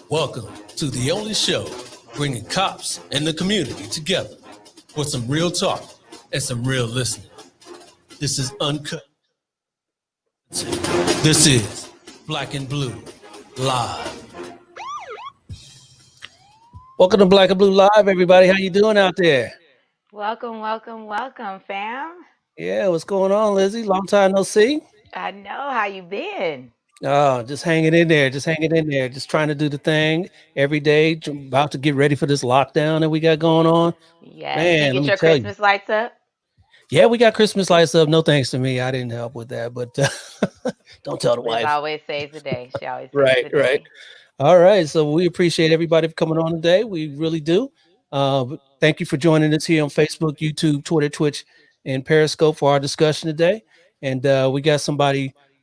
Welcome to the only show bringing cops and the community together for some real talk and some real listening. This is Uncut. This is Black and Blue Live. Welcome to Black and Blue Live, everybody. How you doing out there? Welcome, fam. Yeah, what's going on, Lizzie? Long time no see. I know how you been. Oh, just hanging in there, just trying to do the thing every day. About to get ready for this lockdown that we got going on. Yes, you Man, let get me your tell you. Christmas lights up. Yeah, we got Christmas lights up. No thanks to me. I didn't help with that, but don't tell the Liz wife. always saves the day. She always saves Right, the right. day. All right. So we appreciate everybody for coming on today. We really do. Thank you for joining us here on Facebook, YouTube, Twitter, Twitch, and Periscope for our discussion today. And we got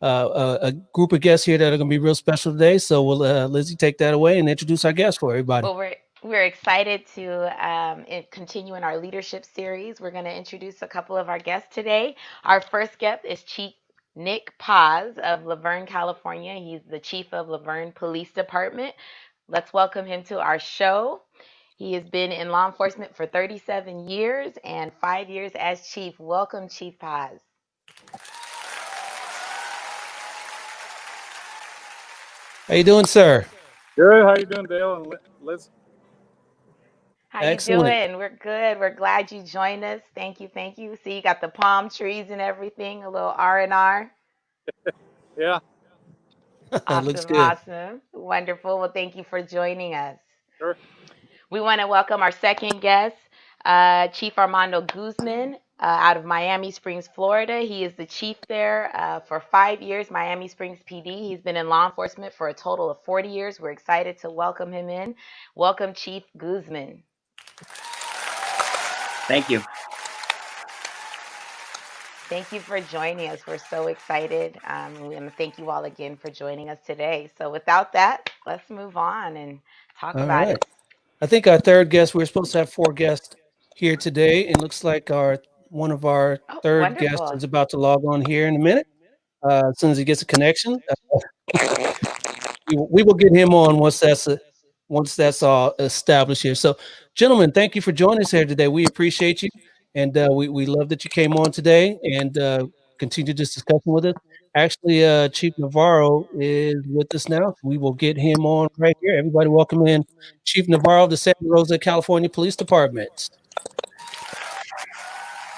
a group of guests here that are going to be real special today. So we'll, Lizzie, take that away and introduce our guests for everybody. Well, we're excited to continue in our leadership series. We're going to introduce a couple of our guests today. Our first guest is Chief Nick Paz of Laverne, California. He's the chief of Laverne Police Department. Let's welcome him to our show. He has been in law enforcement for 37 years and 5 years as chief. Welcome, Chief Paz. How you doing, sir? Good. How you doing, Dale and Liz? How you Excellent. doing? We're good. We're glad you joined us. Thank you. Thank you. See, you got the palm trees and everything. A little R&R. Yeah, Looks Awesome. good. Awesome. Wonderful. Well, thank you for joining us. sure. We want to welcome our second guest, Chief Armando Guzman, out of Miami Springs, Florida. He is the chief there for 5 years, Miami Springs PD. He's been in law enforcement for a total of 40 years. We're excited to welcome him in. Welcome, Chief Guzman. Thank you. Thank you for joining us. We're so excited. And thank you all again for joining us today. So, without that, let's move on and talk All about right. it. I think our third guest, we're supposed to have 4 guests here today. It looks like one of our Oh, third guests wonderful. is about to log on here in a minute. As soon as he gets a connection, we will get him on once that's all established here. So, gentlemen, thank you for joining us here today. We appreciate you, and we love that you came on today and continued this discussion with us. Actually, Chief Navarro is with us now. We will get him on right here. Everybody, welcome in Chief Navarro of the Santa Rosa, California Police Department.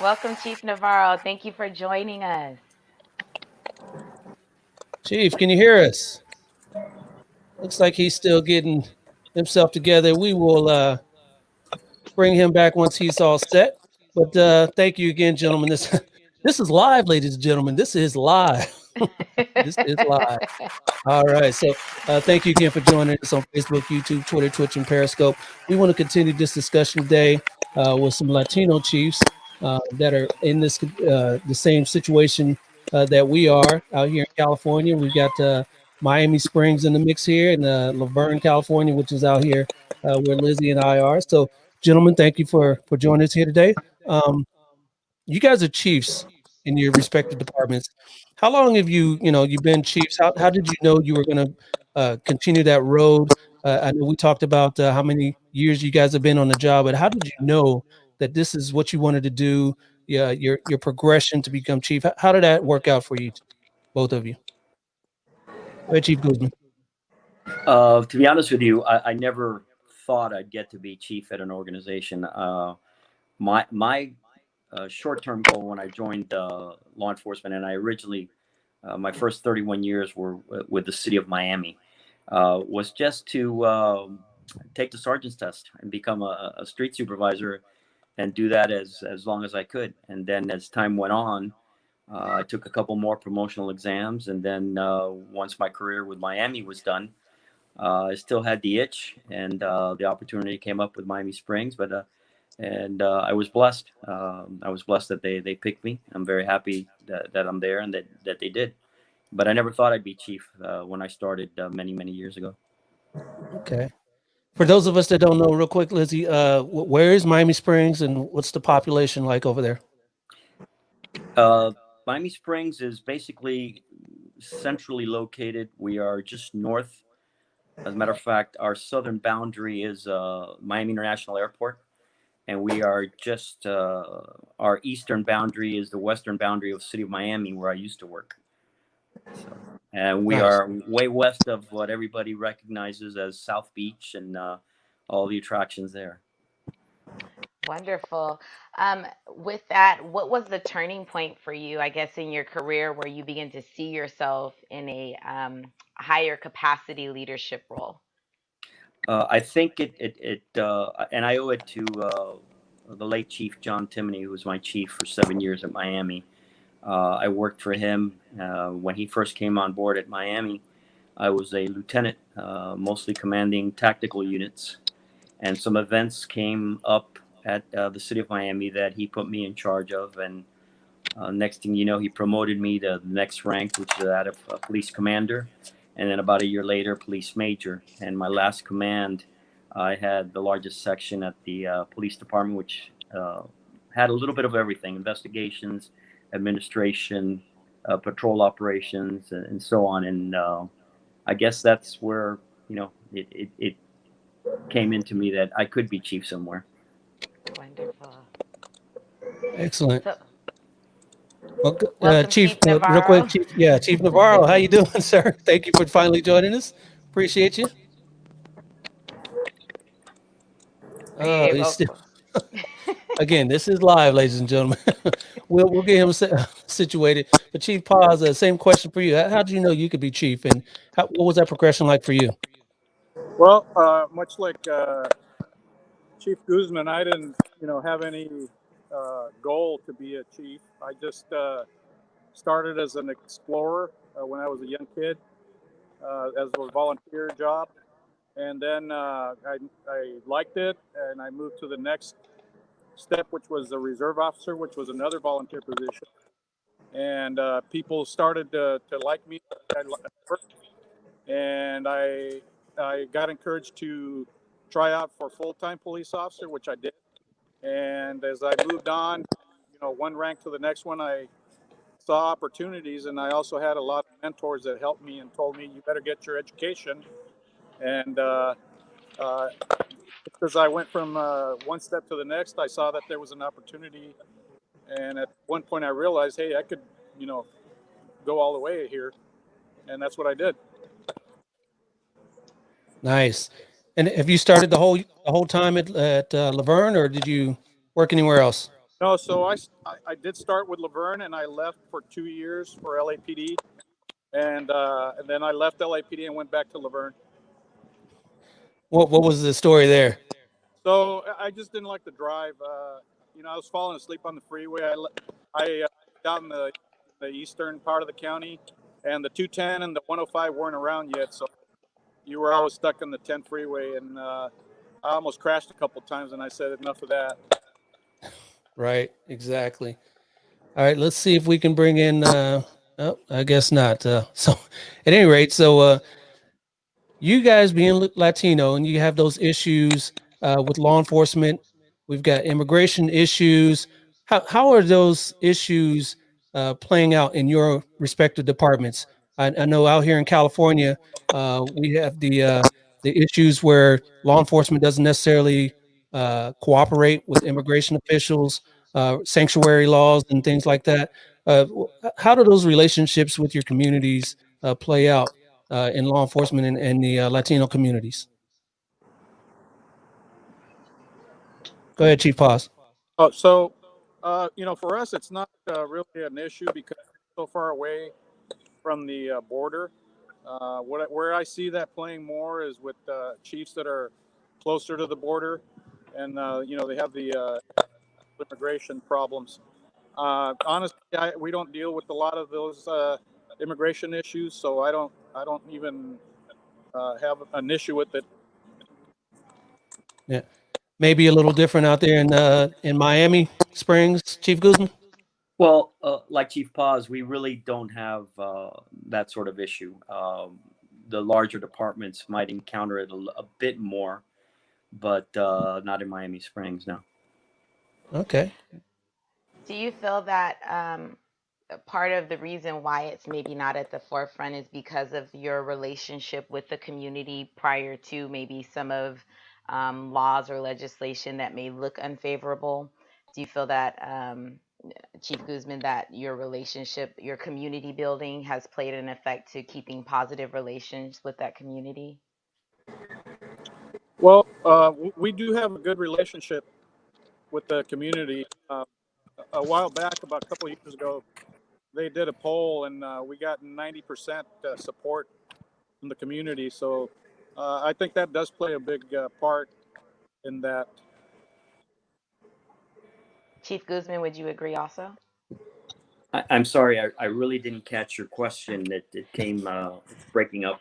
Welcome, Chief Navarro. Thank you for joining us. Chief, can you hear us? Looks like he's still getting himself together. We will bring him back once he's all set. But thank you again, gentlemen. This is live, ladies and gentlemen. This is live. This is live. All right. So thank you again for joining us on Facebook, YouTube, Twitter, Twitch, and Periscope. We want to continue this discussion today with some Latino chiefs that are in the same situation that we are out here in California. We've got Miami Springs in the mix here, and Laverne, California, which is out here where Lizzie and I are. So, gentlemen, thank you for joining us here today. You guys are chiefs in your respective departments. How long have you've been chiefs? How did you know you were going to continue that road? I know we talked about how many years you guys have been on the job, but how did you know that this is what you wanted to do? Yeah, your progression to become chief. How did that work out for you, both of you? Go ahead, Chief Guzman. To be honest with you, I never thought I'd get to be chief at an organization. My short-term goal when I joined law enforcement, and I originally, my first 31 years were with the city of Miami, was just to take the sergeant's test and become a street supervisor and do that as long as I could. And then as time went on, I took a couple more promotional exams. And then once my career with Miami was done, I still had the itch, and the opportunity came up with Miami Springs. But I was blessed. I was blessed that they picked me. I'm very happy that I'm there and that they did. But I never thought I'd be chief when I started many years ago. Okay. For those of us that don't know, real quick, Lizzie, where is Miami Springs and what's the population like over there? Miami Springs is basically centrally located. We are just north As a matter of fact, our southern boundary is Miami International Airport, and we are just our eastern boundary is the western boundary of the city of Miami, where I used to work. So, and we Nice. are way west of what everybody recognizes as South Beach and all the attractions there. Wonderful. With that, what was the turning point for you, I guess, in your career where you begin to see yourself in a higher capacity leadership role? I think and I owe it to the late Chief John Timoney, who was my chief for 7 years at Miami. I worked for him when he first came on board at Miami. I was a lieutenant, mostly commanding tactical units, and some events came up at the city of Miami that he put me in charge of. And next thing you know, he promoted me to the next rank, which is that of police commander. And then about a year later, police major. And my last command, I had the largest section at the police department, which had a little bit of everything: investigations, administration, patrol operations, and so on. And I guess that's where, it came into me that I could be chief somewhere. Wonderful. Excellent. So, Well, welcome, Chief, Chief real quick, Navarro. Chief Navarro, how you doing, sir? Thank you for finally joining us. Appreciate you. Are you Oh, he's able? still, again, this is live, ladies and gentlemen. We'll get him situated. But Chief Paz, same question for you. How did you know you could be chief, and what was that progression like for you? Well, much like Chief Guzman, I didn't, have any goal to be a chief. I just started as an explorer when I was a young kid, as a volunteer job, and then I liked it, and I moved to the next step, which was a reserve officer, which was another volunteer position. And people started to like me, and I got encouraged to try out for full-time police officer, which I did. And as I moved on, one rank to the next one, I saw opportunities, and I also had a lot of mentors that helped me and told me, you better get your education. And as I went from one step to the next, I saw that there was an opportunity. And at one point I realized, hey, I could, go all the way here. And that's what I did. Nice. And have you started the whole time at Laverne, or did you work anywhere else? No, so I did start with Laverne, and I left for 2 years for LAPD. And then I left LAPD and went back to Laverne. What was the story there? So I just didn't like the drive. I was falling asleep on the freeway. I out in the eastern part of the county, and the 210 and the 105 weren't around yet, so you were always stuck on the 10 freeway, and I almost crashed a couple times, and I said enough of that. Right, exactly. All right, let's see if we can bring in. Oh, I guess not. So, at any rate, you guys being Latino and you have those issues with law enforcement. We've got immigration issues. How are those issues playing out in your respective departments? I know out here in California, we have the issues where law enforcement doesn't necessarily cooperate with immigration officials, sanctuary laws, and things like that. How do those relationships with your communities play out in law enforcement and the Latino communities? Go ahead, Chief Paz. Oh, so for us, it's not really an issue because we're so far away from the border. Where I see that playing more is with chiefs that are closer to the border, and they have the immigration problems. Honestly, we don't deal with a lot of those immigration issues, so I don't even have an issue with it. Yeah, maybe a little different out there in Miami Springs, Chief Guzman. Well, like Chief Paz, we really don't have that sort of issue. The larger departments might encounter it a bit more, but not in Miami Springs, no. Okay. Do you feel that part of the reason why it's maybe not at the forefront is because of your relationship with the community prior to maybe some of laws or legislation that may look unfavorable? Do you feel that, Chief Guzman, that your relationship, your community building has played an effect to keeping positive relations with that community? Well, we do have a good relationship with the community. A while back, about a couple of years ago, they did a poll, and we got 90% support from the community. So I think that does play a big part in that. Chief Guzman, would you agree also? I'm sorry, I really didn't catch your question. It came breaking up,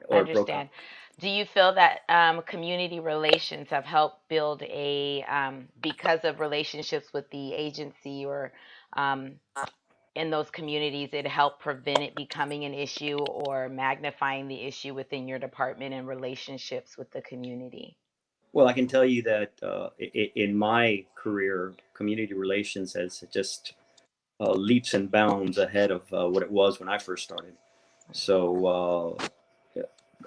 or it broke up. Understand. Do you feel that community relations have helped build because of relationships with the agency or um, in those communities, it helped prevent it becoming an issue or magnifying the issue within your department and relationships with the community? Well, I can tell you that in my career, community relations has just leaps and bounds ahead of what it was when I first started. So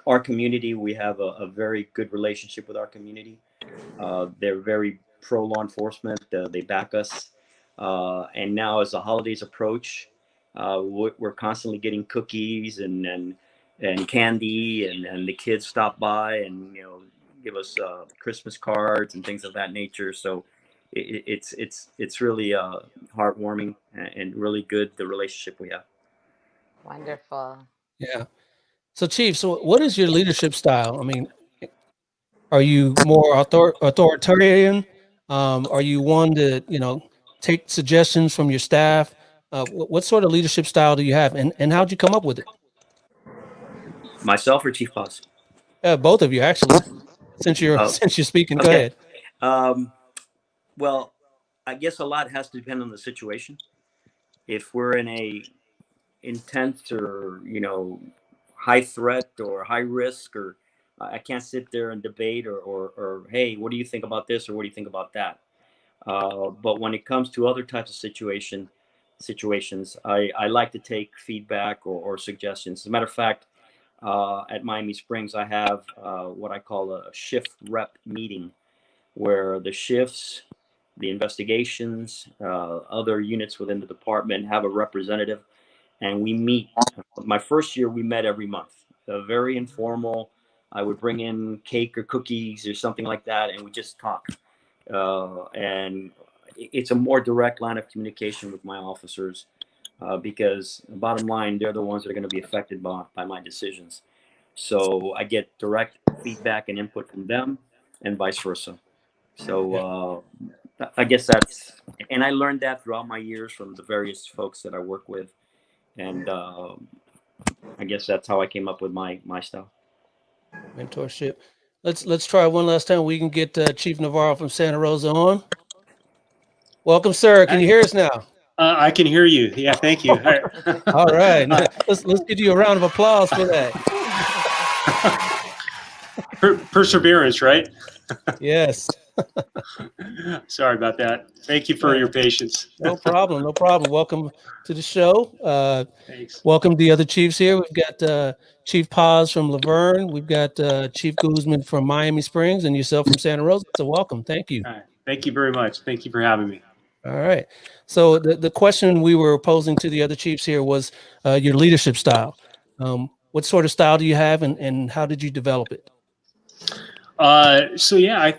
our community, we have a very good relationship with our community. They're very pro law enforcement. They back us. And now, as the holidays approach, we're constantly getting cookies and candy, and the kids stop by and give us Christmas cards and things of that nature. So it's really heartwarming and really good, the relationship we have. Wonderful. Yeah. So, Chief, so what is your leadership style? I mean, are you more authoritarian? Are you one to, take suggestions from your staff? What sort of leadership style do you have, and how'd you come up with it? Myself or Chief Boss? Both of you, actually. Since you're Oh, since you're speaking, go okay. ahead. Um, well, I guess a lot has to depend on the situation. If we're in a intense or high threat or high risk, or I can't sit there and debate or hey, what do you think about this or what do you think about that? But when it comes to other types of situations, I like to take feedback or suggestions. As a matter of fact, at Miami Springs, I have what I call a shift rep meeting, where the shifts, the investigations, other units within the department have a representative, and we meet. My first year, we met every month. Very informal. I would bring in cake or cookies or something like that, and we just talk. And it's a more direct line of communication with my officers, because bottom line, they're the ones that are going to be affected by my decisions. So I get direct feedback and input from them, and vice versa. Yeah, So I guess and I learned that throughout my years from the various folks that I work with, and I guess that's how I came up with my style. mentorship. Let's try one last time. We can get Chief Navarro from Santa Rosa on. Welcome, sir. Can you hear us now? I can hear you. Yeah, thank you. All right. Let's give you a round of applause for that. Perseverance, right? Yes. Sorry about that. Thank you for your patience. No problem. No problem. Welcome to the show. Thanks. Welcome the other chiefs here. We've got Chief Paz from Laverne. We've got Chief Guzman from Miami Springs, and yourself from Santa Rosa. So welcome. Thank you. All right. Thank you very much. Thank you for having me. All right. So the question we were posing to the other chiefs here was your leadership style. What sort of style do you have, and how did you develop it? So yeah,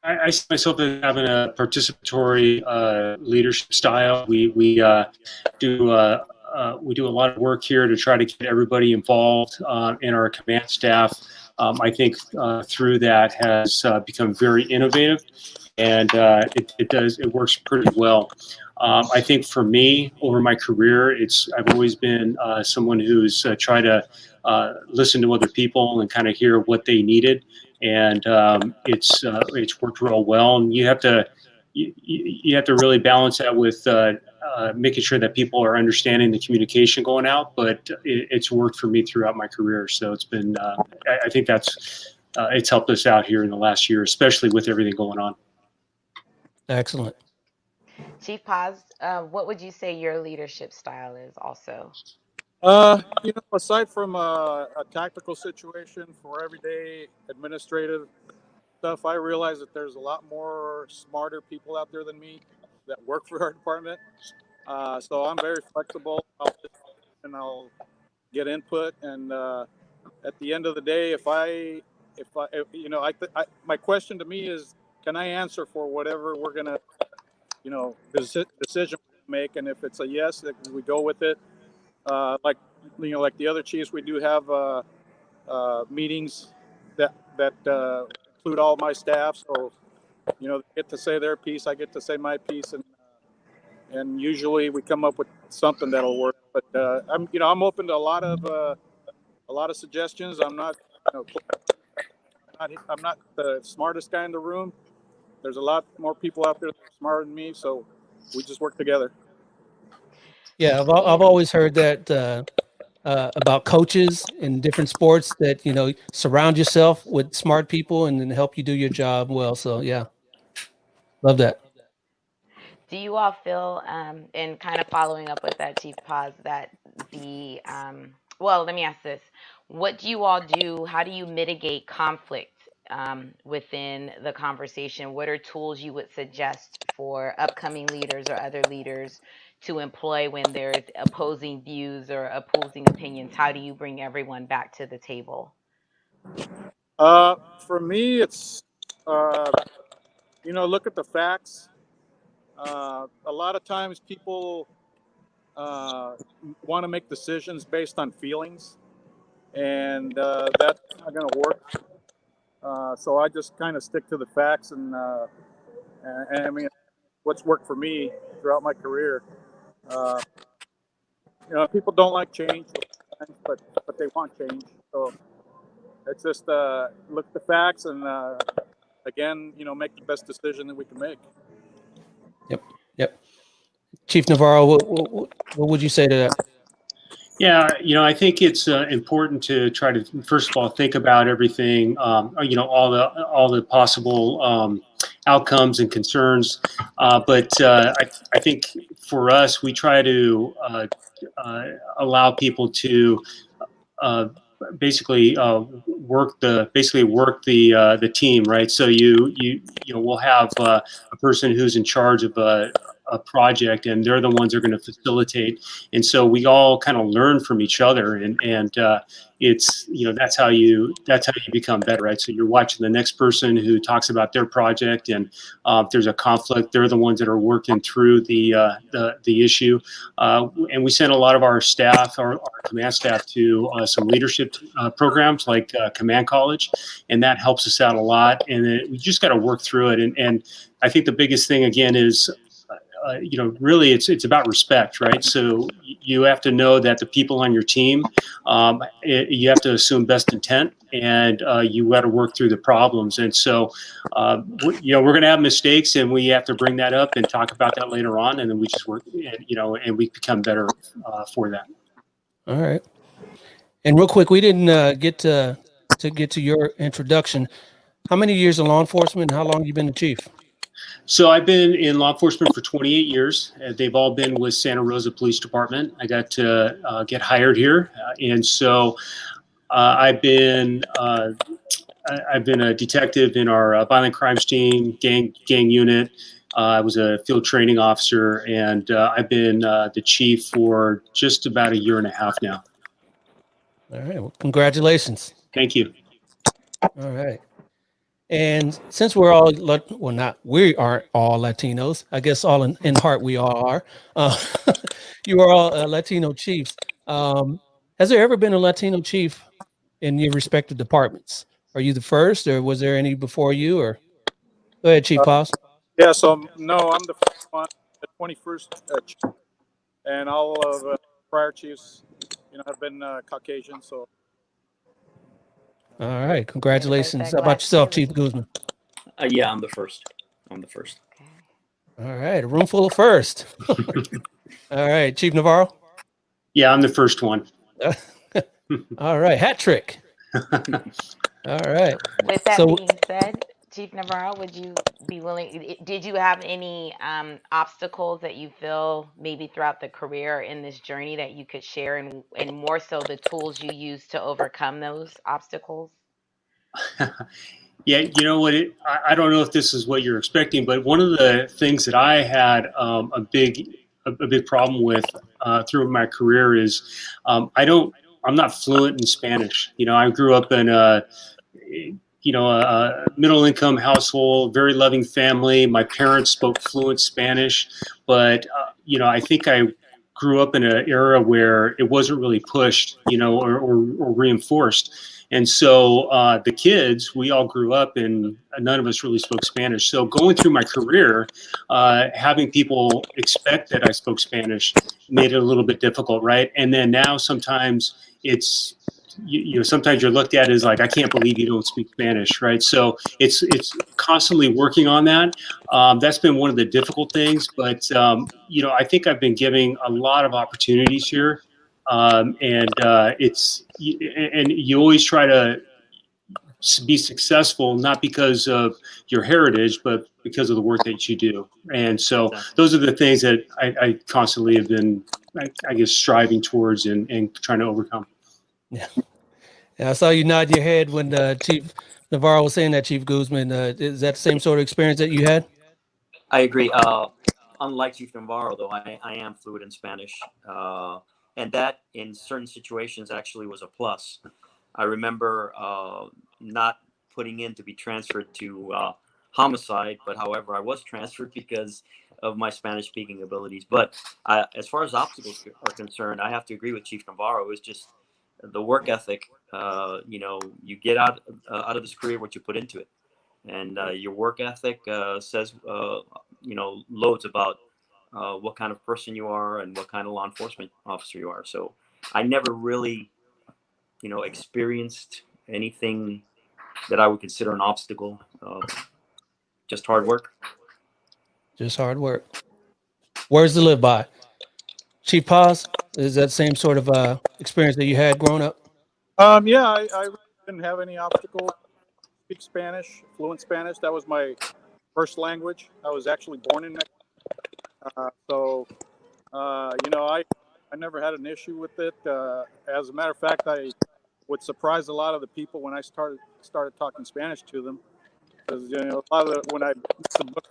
I see myself as having a participatory leadership style. We do a lot of work here to try to get everybody involved in our command staff. I think through that has become very innovative, and it works pretty well. I think for me, over my career, I've always been someone who's tried to listen to other people and kind of hear what they needed, and it's worked real well. And you have to really balance that with making sure that people are understanding the communication going out. But it's worked for me throughout my career, so it's been. I think that's it's helped us out here in the last year, especially with everything going on. Excellent. Chief Paz, what would you say your leadership style is also? Aside from a tactical situation for everyday administrative stuff, I realize that there's a lot more smarter people out there than me that work for our department. So I'm very flexible. I'll get input, and at the end of the day, my question to me is, can I answer for whatever we're gonna, decision we make, and if it's a yes, then we go with it. Like the other chiefs, we do have meetings that include all my staff. So they get to say their piece, I get to say my piece, and usually we come up with something that'll work. But I'm open to a lot of suggestions. I'm not the smartest guy in the room. There's a lot more people out there that are smarter than me, so we just work together. Yeah, I've always heard that about coaches in different sports, that surround yourself with smart people and then help you do your job well. So yeah, love that. Do you all feel, and kind of following up with that, Chief Paz, that well, let me ask this. What do you all do? How do you mitigate conflict within the conversation? What are tools you would suggest for upcoming leaders or other leaders to employ when there's opposing views or opposing opinions? How do you bring everyone back to the table? For me, it's look at the facts. A lot of times people want to make decisions based on feelings, and that's not going to work. So I just kind of stick to the facts, and I mean, what's worked for me throughout my career. People don't like change, but they want change. So it's just look at the facts, and again, make the best decision that we can make. Yep. Chief Navarro, what would you say to that? Yeah, I think it's important to try to first of all think about everything, all the possible outcomes and concerns. But I think for us, we try to allow people to basically work the team, right? So we'll have a person who's in charge of a project, and they're the ones that are going to facilitate. And so we all kind of learn from each other, and it's that's how you become better, right? So you're watching the next person who talks about their project, and if there's a conflict, they're the ones that are working through the issue. And we send a lot of our staff, our command staff, to some leadership programs like Command College, and that helps us out a lot. And we just got to work through it. And I think the biggest thing again is, really it's about respect, right? So you have to know that the people on your team, you have to assume best intent, and you got to work through the problems. And so, we're going to have mistakes, and we have to bring that up and talk about that later on. And then we just work, and we become better for that. All right. And real quick, we didn't get to your introduction. How many years in law enforcement? And how long have you been the chief? So I've been in law enforcement for 28 years. They've all been with Santa Rosa Police Department. I got to get hired here, and so I've been a detective in our violent crimes team, gang unit. I was a field training officer, and I've been the chief for just about a year and a half now. All right. Well, congratulations. Thank you. All right. And since we aren't all Latinos, I guess all in heart we all are. You are all Latino chiefs. Has there ever been a Latino chief in your respective departments? Are you the first, or was there any before you? Or go ahead, Chief Paz. Yeah. So no, I'm the first one, the 21st chief, and all of prior chiefs, have been Caucasian. So. All right. Congratulations. How about yourself, Chief Guzman? Yeah, I'm the first. Okay. All right. A room full of first. All right. Chief Navarro? Yeah, I'm the first one. All right. Hat trick. All right. With that being said, Chief Navarro, would you be willing? Did you have any obstacles that you feel maybe throughout the career in this journey that you could share, and more so the tools you use to overcome those obstacles? Yeah, you know what? I don't know if this is what you're expecting, but one of the things that I had a big problem with through my career is I'm not fluent in Spanish. You know, I grew up in a middle income household, very loving family. My parents spoke fluent Spanish, but I think I grew up in an era where it wasn't really pushed, or reinforced. And so the kids, we all grew up and none of us really spoke Spanish. So going through my career, having people expect that I spoke Spanish made it a little bit difficult, right? And then now sometimes it's, sometimes you're looked at as like, I can't believe you don't speak Spanish, right? So it's constantly working on that. That's been one of the difficult things, but I think I've been giving a lot of opportunities here, and you always try to be successful, not because of your heritage, but because of the work that you do. And so those are the things that I constantly have been, I guess, striving towards and trying to overcome. Yeah. Yeah, I saw you nod your head when Chief Navarro was saying that, Chief Guzman. Is that the same sort of experience that you had? I agree. Unlike Chief Navarro, though, I am fluent in Spanish. And that in certain situations actually was a plus. I remember not putting in to be transferred to homicide, but however, I was transferred because of my Spanish speaking abilities. But as far as obstacles are concerned, I have to agree with Chief Navarro. It was just the work ethic. You get out of this career what you put into it. And your work ethic says, loads about what kind of person you are and what kind of law enforcement officer you are. So I never really, experienced anything that I would consider an obstacle. Just hard work. Just hard work. Words to live by. Chief Paz, is that same sort of experience that you had growing up? Yeah, I really didn't have any obstacles. Speak Spanish, fluent Spanish. That was my first language. I was actually born in Mexico. I never had an issue with it. As a matter of fact, I would surprise a lot of the people when I started talking Spanish to them, because a lot of when I the book,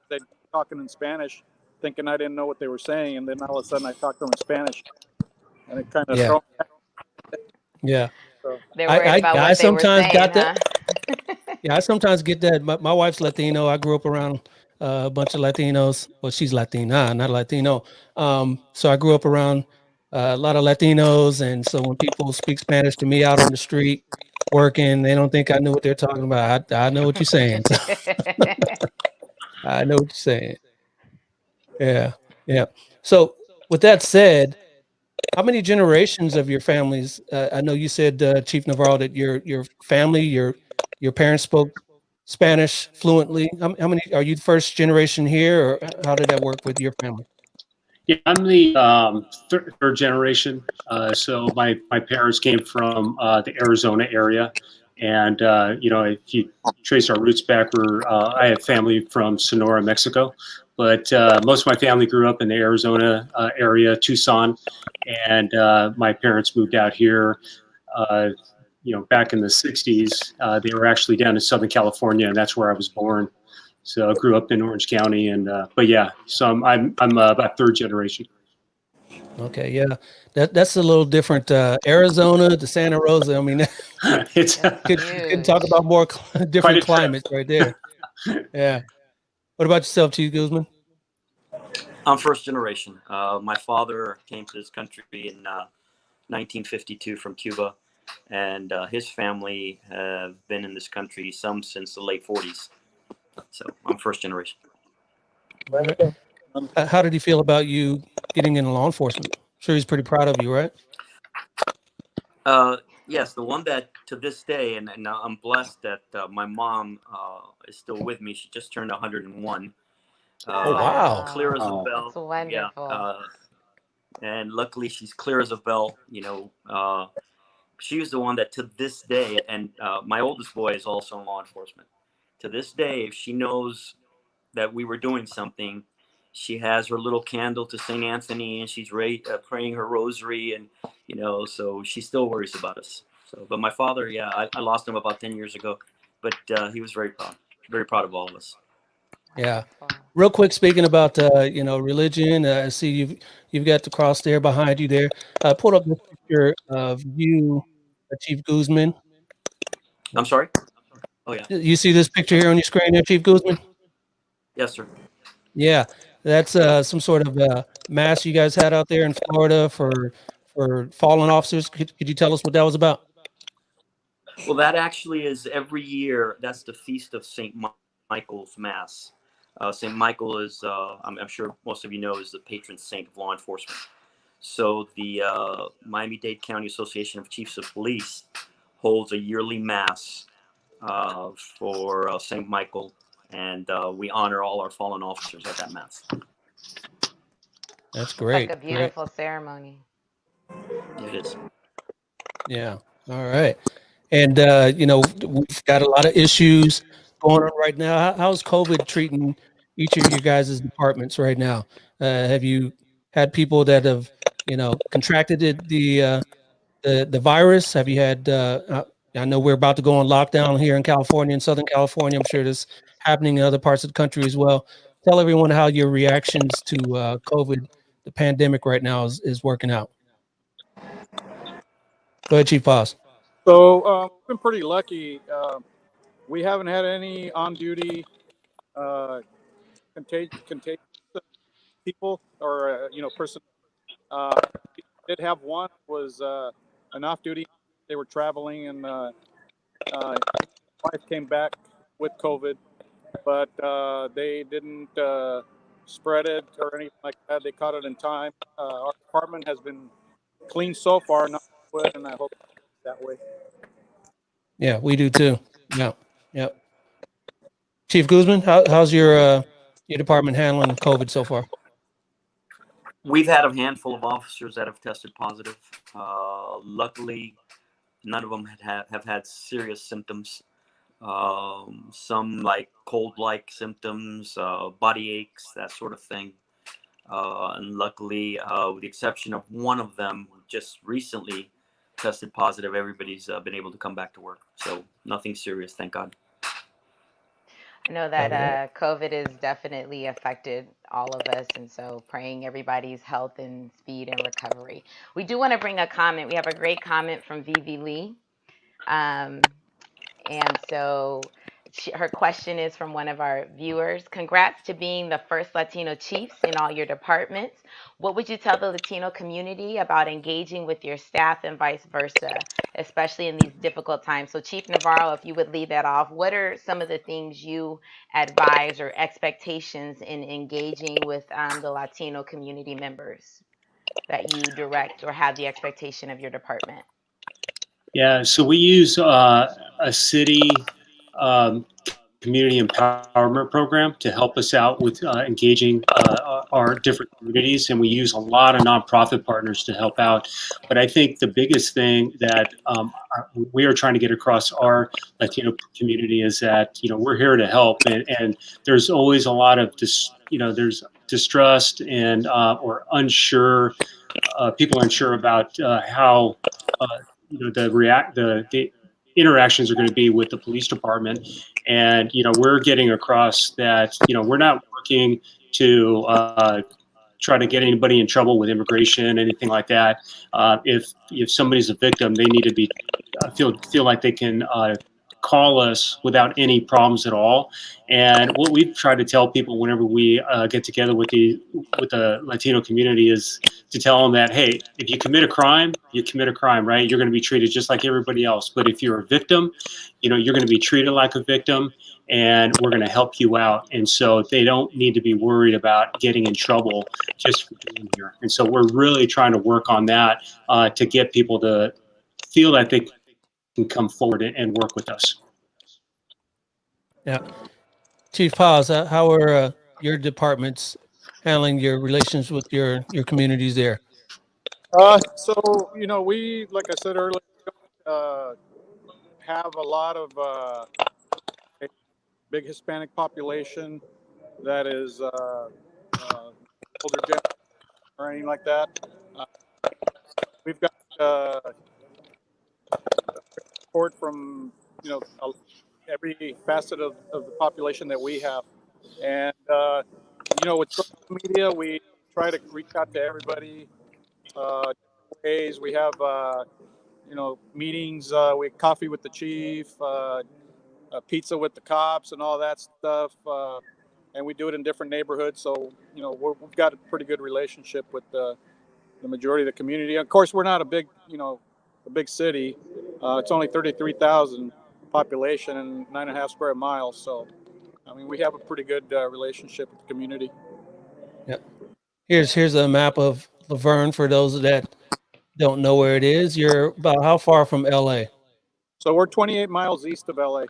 they talking in Spanish, thinking I didn't know what they were saying, and then all of a sudden I talked to them in Spanish, and it kind of Yeah. thrown me. Yeah. So they're worried about what I they were sometimes saying, got huh? that. Yeah, I sometimes get that. My wife's Latino. I grew up around a bunch of Latinos. Well, she's Latina, not Latino. So I grew up around a lot of Latinos, and so when people speak Spanish to me out on the street working, they don't think I know what they're talking about. I know what you're saying. So I know what you're saying. Yeah, yeah. So with that said, how many generations of your families? I know you said, Chief Navarro, that your family, your parents spoke Spanish fluently. How many are you first generation here, or how did that work with your family? Yeah, I'm the third generation. So my parents came from the Arizona area, and if you trace our roots back, I have family from Sonora, Mexico, but most of my family grew up in the Arizona area, Tucson, and my parents moved out here. Back in the '60s, they were actually down in Southern California, and that's where I was born. So I grew up in Orange County, but yeah, so I'm about third generation. Okay, yeah, that's a little different. Arizona to Santa Rosa. I mean, It's couldn't talk Huge. about more quite different a trip. climates right there. Yeah. What about yourself, Chief Guzman? I'm first generation. My father came to this country in 1952 from Cuba, and his family have been in this country some since the late 40s. So I'm first generation. Right. How did he feel about you getting into law enforcement? Sure, he's pretty proud of you, right? Yes, the one that to this day, and I'm blessed that my mom is still with me. She just turned 101. Oh, wow. Clear as a Oh. bell. That's wonderful. Yeah. And luckily she's clear as a bell. She was the one that to this day, and my oldest boy is also in law enforcement. to this day, if she knows that we were doing something, she has her little candle to St. Anthony, and she's praying her rosary, and so she still worries about us. So, but my father, yeah, I lost him about 10 years ago, but he was very proud of all of us. Yeah. Real quick, speaking about religion, I see you've got the cross there behind you there. Pulled up this picture of you, Chief Guzman. I'm sorry. Oh yeah. You see this picture here on your screen there, Chief Guzman? Yes, sir. Yeah, that's some sort of mass you guys had out there in Florida for fallen officers. Could you tell us what that was about? Well, that actually is every year. That's the Feast of St. Michael's Mass. St. Michael is, I'm sure most of you know, is the patron saint of law enforcement. So the Miami-Dade County Association of Chiefs of Police holds a yearly mass for St. Michael, and we honor all our fallen officers at that mass. That's great. Like a beautiful ceremony. It is. Yeah. All right. And we've got a lot of issues going on right now. How's COVID treating each of your guys' departments right now? Have you had people that have contracted the virus? Have you had? I know we're about to go on lockdown here in California, in Southern California. I'm sure this happening in other parts of the country as well. Tell everyone how your reactions to COVID, the pandemic right now, is working out. Go ahead, Chief Paz. So we've been pretty lucky. We haven't had any on-duty contagious people or person. We did have one was an off-duty. They were traveling, and wife came back with COVID, but they didn't spread it or anything like that. They caught it in time. Our department has been clean so far, not good, and I hope that way. Yeah, we do too. Yeah, yeah. Chief Guzman, how's your department handling COVID so far? We've had a handful of officers that have tested positive. Luckily, none of them have had serious symptoms. Some like cold-like symptoms, body aches, that sort of thing. And luckily, with the exception of one of them who just recently tested positive, everybody's been able to come back to work. So nothing serious, thank God. I know that COVID has definitely affected all of us, and so praying everybody's health and speed and recovery. We do want to bring a comment. We have a great comment from Vivi Lee. And so her question is from one of our viewers. Congrats to being the first Latino chiefs in all your departments. What would you tell the Latino community about engaging with your staff and vice versa, especially in these difficult times? So Chief Navarro, if you would lead that off, what are some of the things you advise or expectations in engaging with the Latino community members that you direct or have the expectation of your department? Yeah, so we use a city community empowerment program to help us out with engaging our different communities, and we use a lot of nonprofit partners to help out. But I think the biggest thing that we are trying to get across our Latino community is that we're here to help, and there's always a lot of there's distrust and or unsure. People are unsure about how the interactions are going to be with the police department, and we're getting across that we're not working to try to get anybody in trouble with immigration, anything like that. If somebody's a victim, they need to be feel like they can call us without any problems at all. And what we've tried to tell people whenever we get together with the Latino community is to tell them that, hey, if you commit a crime, you commit a crime, right? You're going to be treated just like everybody else. But if you're a victim, you're going to be treated like a victim, and we're going to help you out. And so they don't need to be worried about getting in trouble just for being here. And so we're really trying to work on that to get people to feel that they can come forward and work with us. Yeah. Chief Paz, how are your departments handling your relations with your communities there? So we, like I said earlier, have a lot of big Hispanic population that is older generation or anything like that. We've got support from every facet of the population that we have, and with social media, we try to reach out to everybody. Ways we have meetings, we have coffee with the chief, pizza with the cops, and all that stuff. And we do it in different neighborhoods, so we've got a pretty good relationship with the majority of the community. Of course, we're not a big city. It's only 33,000 population and 9.5 square miles. So, I mean, we have a pretty good relationship with the community. Yep. Here's a map of Laverne for those that don't know where it is. You're about how far from LA? So we're 28 miles east of LA.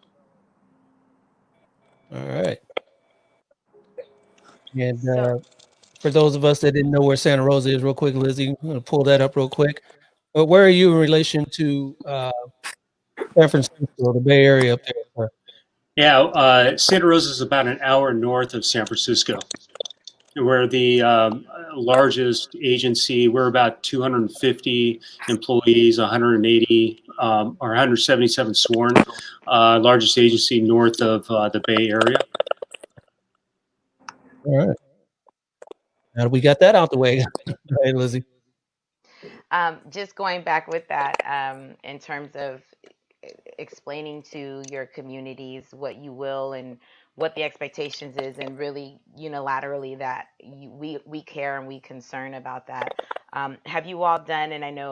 All right. And for those of us that didn't know where Santa Rosa is, real quick, Lizzie, I'm going to pull that up real quick. But where are you in relation to San Francisco, the Bay Area up there? Yeah, Santa Rosa is about an hour north of San Francisco. We're the largest agency. We're about 250 employees, 180 or 177 sworn. Largest agency north of the Bay Area. All right. Now we got that out the way. Hey, Lizzie. Just going back with that, in terms of explaining to your communities what you will and what the expectations is, and really unilaterally that we care and we concern about that. Have you all done, and I know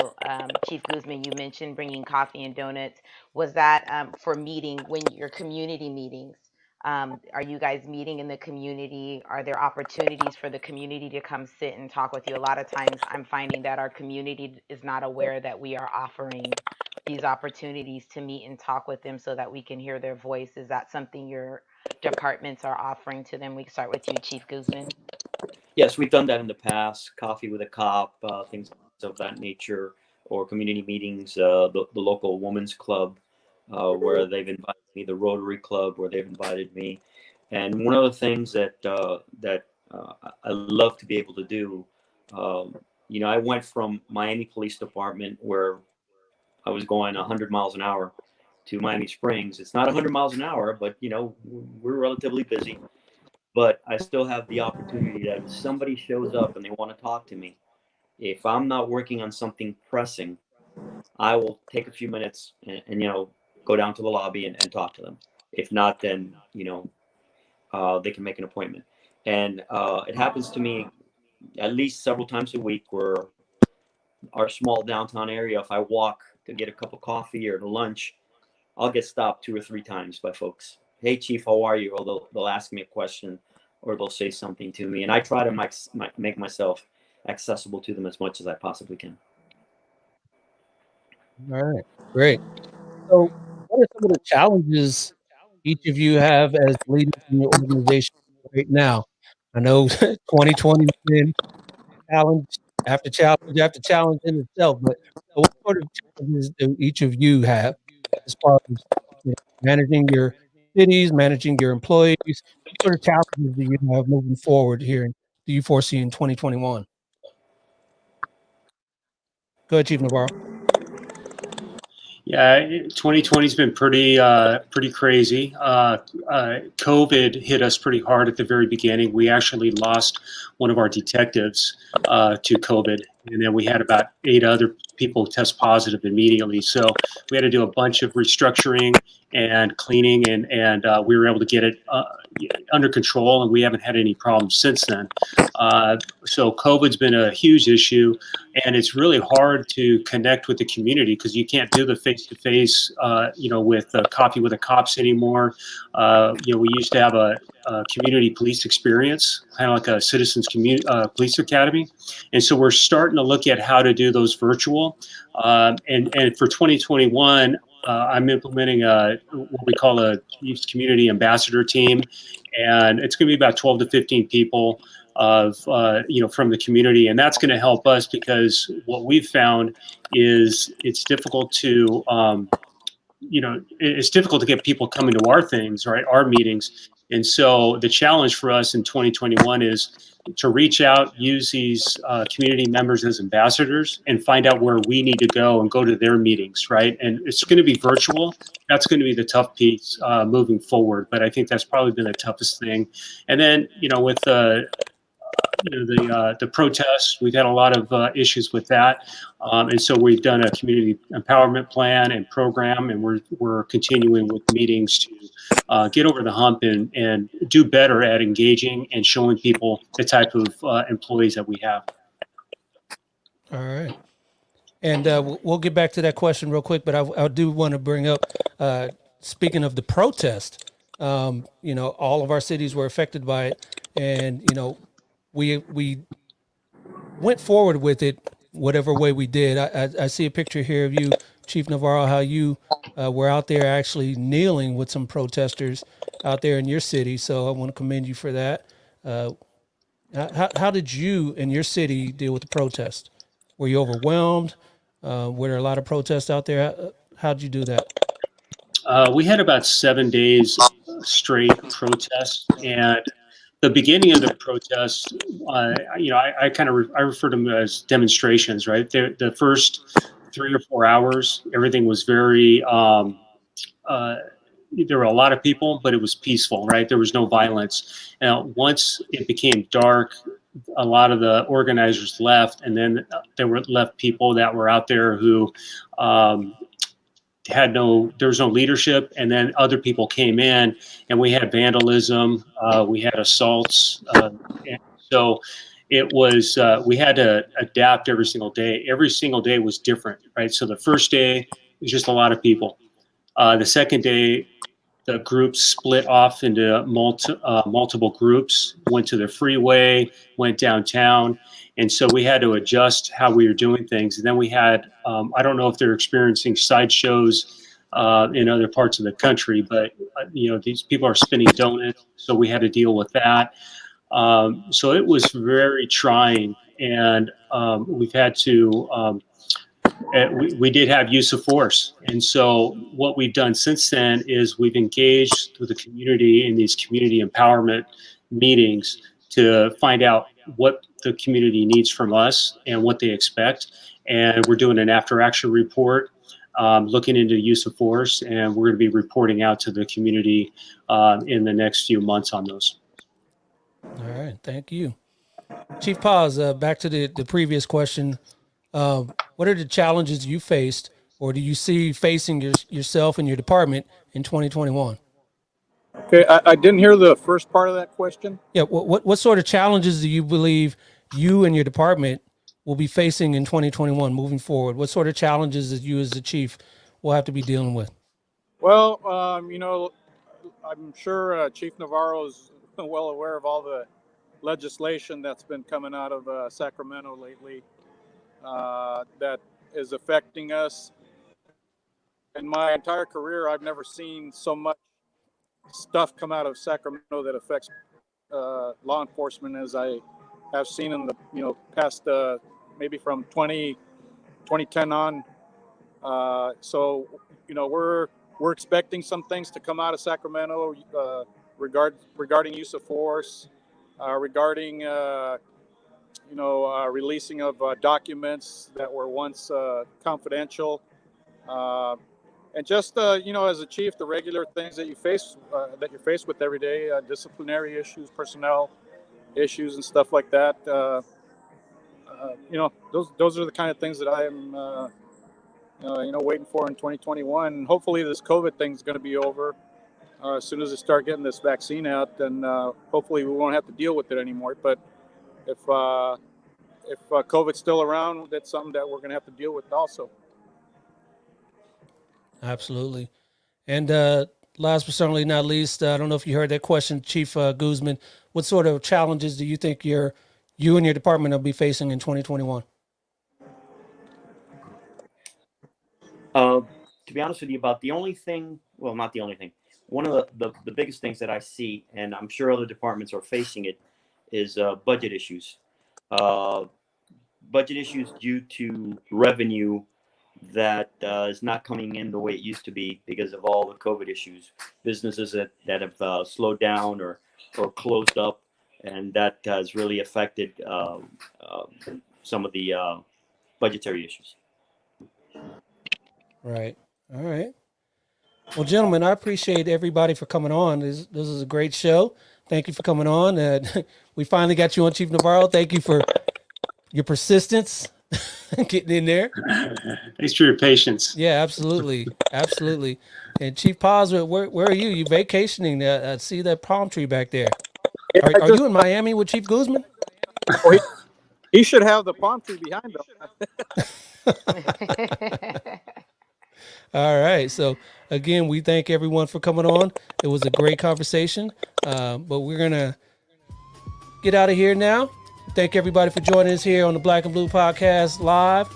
Chief Guzman, you mentioned bringing coffee and donuts. Was that for meeting, when your community meetings? Are you guys meeting in the community? Are there opportunities for the community to come sit and talk with you? A lot of times I'm finding that our community is not aware that we are offering these opportunities to meet and talk with them so that we can hear their voice. Is that something your departments are offering to them? We can start with you, Chief Guzman. Yes, we've done that in the past. Coffee with a cop, things of that nature, or community meetings. The local women's club, where they've invited me. The Rotary Club, where they've invited me. And one of the things that I love to be able to do, I went from Miami Police Department, where I was going 100 miles an hour, to Miami Springs. It's not 100 miles an hour, but we're relatively busy. But I still have the opportunity that if somebody shows up and they want to talk to me, if I'm not working on something pressing, I will take a few minutes and go down to the lobby and talk to them. If not, then they can make an appointment. And it happens to me at least several times a week, where our small downtown area, if I walk to get a cup of coffee or to lunch, I'll get stopped 2 or 3 times by folks. Hey, Chief, how are you? Or they'll ask me a question, or they'll say something to me. And I try to make myself accessible to them as much as I possibly can. All right, great. So what are some of the challenges each of you have as leaders in your organization right now? I know 2020 has been challenge after challenge after challenge in itself, but what sort of challenges do each of you have as far as managing your cities, managing your employees? What sort of challenges do you have moving forward here? Do you foresee in 2021? Go ahead, Chief Navarro. Yeah, 2020 has been pretty crazy. COVID hit us pretty hard at the very beginning. We actually lost one of our detectives to COVID, and then we had about 8 other people test positive immediately. So we had to do a bunch of restructuring and cleaning, and we were able to get it under control, and we haven't had any problems since then. So COVID's been a huge issue, and it's really hard to connect with the community because you can't do the face-to-face, with coffee with the cops anymore. We used to have a community police experience, kind of like a citizens police academy, and so we're starting to look at how to do those virtual. And for 2021, I'm implementing what we call a youth community ambassador team, and it's going to be about 12 to 15 people from the community, and that's going to help us because what we've found is it's difficult to it's difficult to get people coming to our things, right? Our meetings. And so the challenge for us in 2021 is to reach out, use these community members as ambassadors, and find out where we need to go and go to their meetings, right? And it's going to be virtual. That's going to be the tough piece moving forward. But I think that's probably been the toughest thing. And then, with the protests, we've had a lot of issues with that, and so we've done a community empowerment plan and program, and we're continuing with meetings to get over the hump and do better at engaging and showing people the type of employees that we have. All right. And we'll get back to that question real quick, but I do want to bring up, speaking of the protest, all of our cities were affected by it, and we went forward with it whatever way we did. I see a picture here of you, Chief Navarro, how you were out there actually kneeling with some protesters out there in your city. So I want to commend you for that. How did you in your city deal with the protest? Were you overwhelmed? Were there a lot of protests out there? How did you do that? We had about 7 days straight protests, and the beginning of the protest, I kind of I refer to them as demonstrations, right? The first 3 or 4 hours, everything was very. There were a lot of people, but it was peaceful, right? There was no violence. Now, once it became dark, a lot of the organizers left, and then there were left people that were out there who there was no leadership, and then other people came in, and we had vandalism, we had assaults, and so it was we had to adapt every single day. Every single day was different, right? So the first day was just a lot of people. The second day, the groups split off into multiple groups, went to the freeway, went downtown. And so we had to adjust how we were doing things. And then we had, I don't know if they're experiencing sideshows in other parts of the country, but, these people are spinning donuts. So we had to deal with that. So it was very trying. And we've had to, we did have use of force. And so what we've done since then is we've engaged with the community in these community empowerment meetings to find out what the community needs from us and what they expect. And we're doing an after action report, looking into use of force, and we're going to be reporting out to the community in the next few months on those. All right. Thank you. Chief Paz, back to the previous question. What are the challenges you faced or do you see facing yourself and your department in 2021? Okay, I didn't hear the first part of that question. Yeah, what sort of challenges do you believe you and your department will be facing in 2021 moving forward? What sort of challenges that you as the chief will have to be dealing with? Well, I'm sure Chief Navarro is well aware of all the legislation that's been coming out of Sacramento lately that is affecting us. In my entire career, I've never seen so much stuff come out of Sacramento that affects law enforcement as I have seen in the past maybe from 2010 on. So we're expecting some things to come out of Sacramento regarding use of force, regarding releasing of documents that were once confidential, and just as a chief, the regular things that you're faced with every day, disciplinary issues, personnel issues, and stuff like that. Those are the kind of things that I am waiting for in 2021. Hopefully this COVID thing is going to be over as soon as they start getting this vaccine out, then hopefully we won't have to deal with it anymore. But if COVID's still around, that's something that we're going to have to deal with also. Absolutely. And last but certainly not least, I don't know if you heard that question, Chief Guzman. What sort of challenges do you think you and your department will be facing in 2021? To be honest with you, about the only thing, well, not the only thing, one of the biggest things that I see, and I'm sure other departments are facing it, is budget issues. Budget issues due to revenue that is not coming in the way it used to be because of all the COVID issues. Businesses that have slowed down or closed up, and that has really affected some of the budgetary issues. Right. All right. Well, gentlemen, I appreciate everybody for coming on. This is a great show. Thank you for coming on. We finally got you on, Chief Navarro. Thank you for your persistence getting in there. Thanks for your patience. Yeah, absolutely. Absolutely. And Chief Paz, where are you? You vacationing? I see that palm tree back there. Are you in Miami with Chief Guzman? Oh, he should have the palm tree behind him. All right. So again, we thank everyone for coming on. It was a great conversation. But we're gonna get out of here now. Thank everybody for joining us here on the Black and Blue Podcast Live.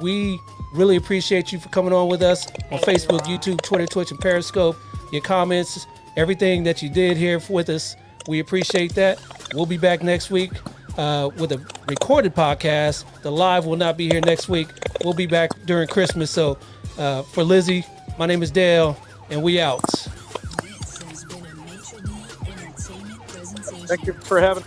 We really appreciate you for coming on with us on Facebook, YouTube, Twitter, Twitch, and Periscope. Your comments, everything that you did here with us, we appreciate that. We'll be back next week with a recorded podcast. The live will not be here next week. We'll be back during Christmas. So for Lizzie, my name is Dale, and we out. Thank you for having